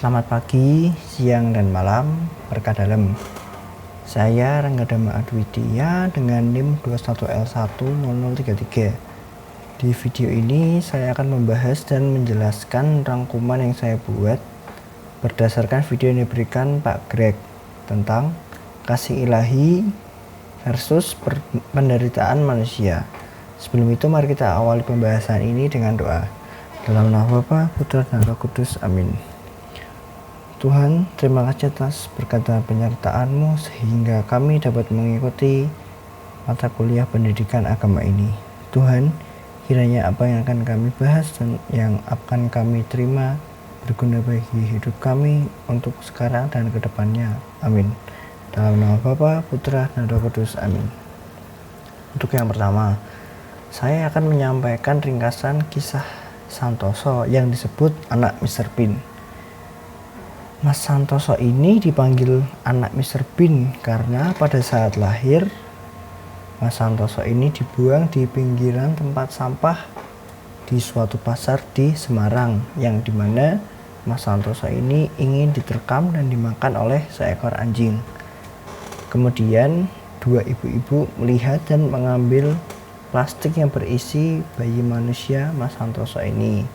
Selamat pagi, siang, dan malam, berkah dalam. Saya Ranggadama Adwidya dengan NIM 21L10033. Di video ini saya akan membahas dan menjelaskan rangkuman yang saya buat berdasarkan video yang diberikan Pak Greg tentang kasih ilahi versus penderitaan manusia. Sebelum itu mari kita awali pembahasan ini dengan doa. Dalam nama Bapa, Putra, dan Roh Kudus. Amin. Tuhan, terima kasih atas berkat dan penyertaan-Mu sehingga kami dapat mengikuti mata kuliah pendidikan agama ini. Tuhan, kiranya apa yang akan kami bahas dan yang akan kami terima berguna bagi hidup kami untuk sekarang dan kedepannya. Amin. Dalam nama Bapa, Putra, dan Roh Kudus. Amin. Untuk yang pertama, saya akan menyampaikan ringkasan kisah Santoso yang disebut anak Mr. Bean. Mas Santoso ini dipanggil anak Mr. Bean karena pada saat lahir Mas Santoso ini dibuang di pinggiran tempat sampah di suatu pasar di Semarang, yang dimana Mas Santoso ini ingin diterkam dan dimakan oleh seekor anjing. Kemudian dua ibu-ibu melihat dan mengambil plastik yang berisi bayi manusia Mas Santoso ini.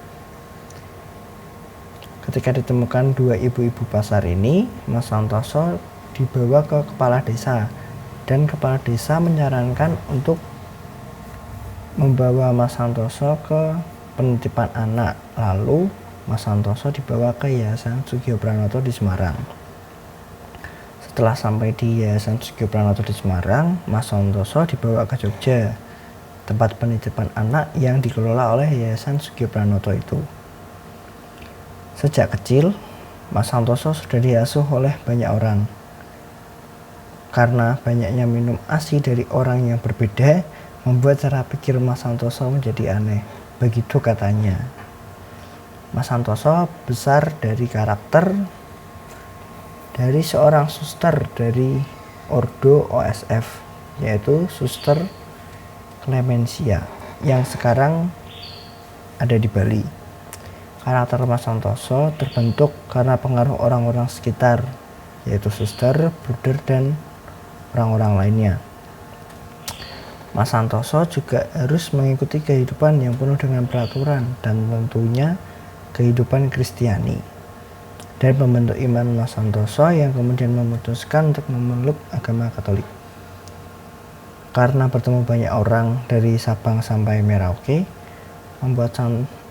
Ketika ditemukan dua ibu-ibu pasar ini, Mas Santoso dibawa ke kepala desa, dan kepala desa menyarankan untuk membawa Mas Santoso ke penitipan anak. Lalu Mas Santoso dibawa ke Yayasan Sugio Pranoto di Semarang. Setelah sampai di Yayasan Sugio Pranoto di Semarang, Mas Santoso dibawa ke Jogja, tempat penitipan anak yang dikelola oleh Yayasan Sugio Pranoto itu. Sejak kecil, Mas Santoso sudah diasuh oleh banyak orang. Karena banyaknya minum ASI dari orang yang berbeda, membuat cara pikir Mas Santoso menjadi aneh. Begitu katanya. Mas Santoso besar dari karakter dari seorang suster dari Ordo OSF, yaitu Suster Clemencia, yang sekarang ada di Bali. Karakter Mas Santoso terbentuk karena pengaruh orang-orang sekitar, yaitu suster, bruder, dan orang-orang lainnya. Mas Santoso juga harus mengikuti kehidupan yang penuh dengan peraturan dan tentunya kehidupan Kristiani. Dan membentuk iman Mas Santoso yang kemudian memutuskan untuk memeluk agama Katolik. Karena bertemu banyak orang dari Sabang sampai Merauke,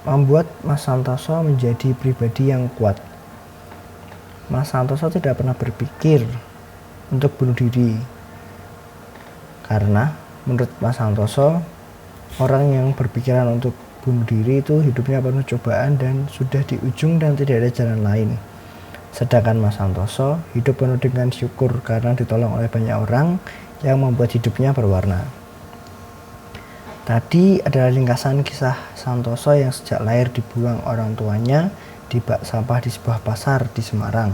membuat Mas Santoso menjadi pribadi yang kuat. Mas Santoso tidak pernah berpikir untuk bunuh diri, karena menurut Mas Santoso, orang yang berpikiran untuk bunuh diri itu hidupnya penuh cobaan dan sudah di ujung dan tidak ada jalan lain. Sedangkan Mas Santoso hidup penuh dengan syukur karena ditolong oleh banyak orang yang membuat hidupnya berwarna. Tadi adalah ringkasan kisah Santoso yang sejak lahir dibuang orang tuanya di bak sampah di sebuah pasar di Semarang.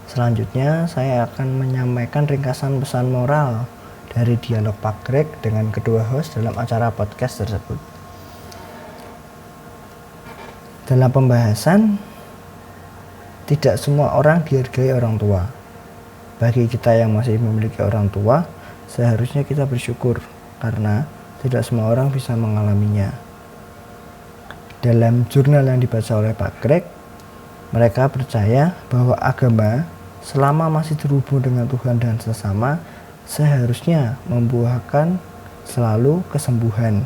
Selanjutnya saya akan menyampaikan ringkasan pesan moral dari dialog Pak Greg dengan kedua host dalam acara podcast tersebut. Dalam pembahasan, tidak semua orang dihargai orang tua. Bagi kita yang masih memiliki orang tua, seharusnya kita bersyukur karena tidak semua orang bisa mengalaminya. Dalam jurnal yang dibaca oleh Pak Greg, mereka percaya bahwa agama selama masih terhubung dengan Tuhan dan sesama seharusnya membuahkan selalu kesembuhan.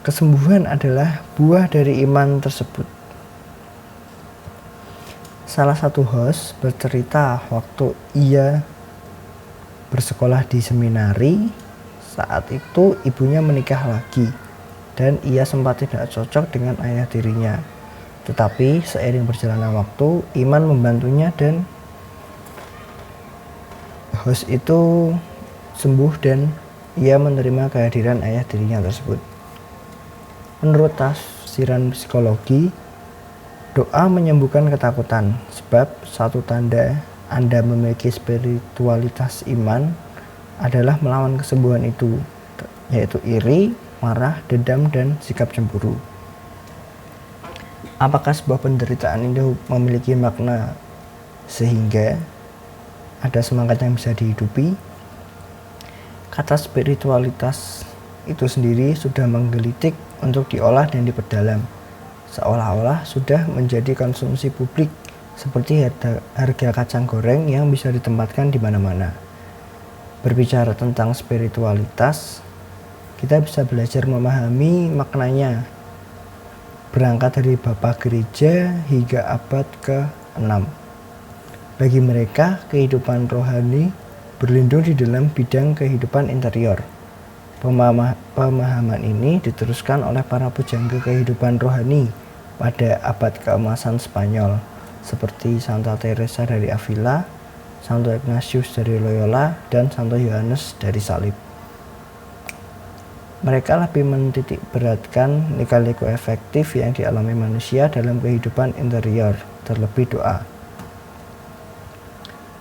Kesembuhan adalah buah dari iman tersebut. Salah satu host bercerita waktu ia bersekolah di seminari, saat itu ibunya menikah lagi dan ia sempat tidak cocok dengan ayah tirinya. Tetapi seiring berjalannya waktu, iman membantunya dan host itu sembuh dan ia menerima kehadiran ayah tirinya tersebut. Menurut tafsiran psikologi, doa menyembuhkan ketakutan, sebab satu tanda Anda memiliki spiritualitas iman adalah melawan kesembuhan itu, yaitu iri, marah, dendam, dan sikap cemburu. Apakah sebuah penderitaan itu memiliki makna sehingga ada semangat yang bisa dihidupi? Kata spiritualitas itu sendiri sudah menggelitik untuk diolah dan diperdalam, seolah-olah sudah menjadi konsumsi publik seperti harga kacang goreng yang bisa ditempatkan di mana-mana. Berbicara tentang spiritualitas, kita bisa belajar memahami maknanya berangkat dari Bapak Gereja hingga abad ke-6. Bagi mereka, kehidupan rohani berlindung di dalam bidang kehidupan interior. Pemahaman ini diteruskan oleh para pujangga kehidupan rohani pada abad keemasan Spanyol, seperti Santa Teresa dari Avila, Santo Ignatius dari Loyola, dan Santo Yohanes dari Salib. Mereka lebih menitik beratkan lika-liku efektif yang dialami manusia dalam kehidupan interior, terlebih doa.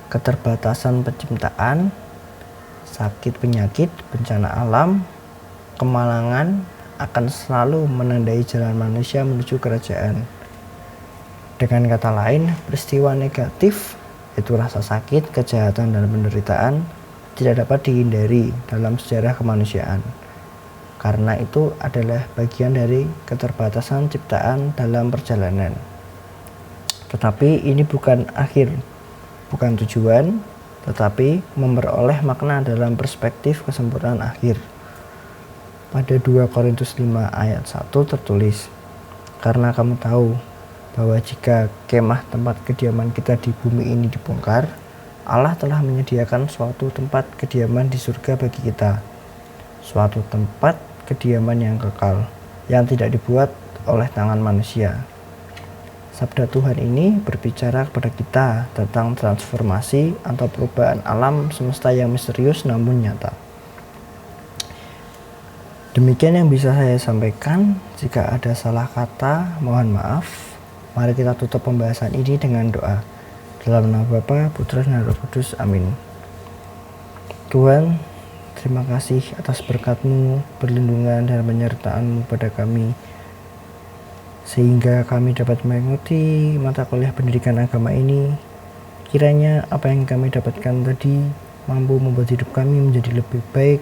Keterbatasan penciptaan, sakit penyakit, bencana alam, kemalangan akan selalu menandai jalan manusia menuju kerajaan. Dengan kata lain, peristiwa negatif, yaitu rasa sakit, kejahatan, dan penderitaan, tidak dapat dihindari dalam sejarah kemanusiaan. Karena itu adalah bagian dari keterbatasan ciptaan dalam perjalanan. Tetapi ini bukan akhir, bukan tujuan, tetapi memperoleh makna dalam perspektif kesempurnaan akhir. Pada 2 Korintus 5 ayat 1 tertulis, "Karena kamu tahu bahwa jika kemah tempat kediaman kita di bumi ini dibongkar, Allah telah menyediakan suatu tempat kediaman di surga bagi kita, suatu tempat kediaman yang kekal, yang tidak dibuat oleh tangan manusia." Sabda Tuhan ini berbicara kepada kita tentang transformasi atau perubahan alam semesta yang misterius namun nyata. Demikian yang bisa saya sampaikan. Jika ada salah kata, mohon maaf. Mari kita tutup pembahasan ini dengan doa. Dalam nama Bapa, Putra, dan Roh Kudus. Amin. Tuhan, terima kasih atas berkat-Mu, perlindungan, dan penyertaan-Mu pada kami, sehingga kami dapat mengikuti mata kuliah pendidikan agama ini. Kiranya apa yang kami dapatkan tadi mampu membuat hidup kami menjadi lebih baik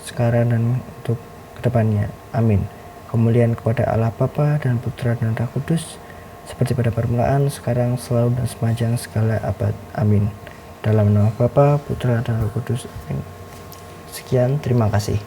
sekarang dan untuk kedepannya. Amin. Kemuliaan kepada Allah Bapa dan Putra dan Roh Kudus, seperti pada permulaan, sekarang, selalu, dan sepanjang segala abad. Amin. Dalam nama Bapa, Putra, dan Roh Kudus. Amin. Sekian, terima kasih.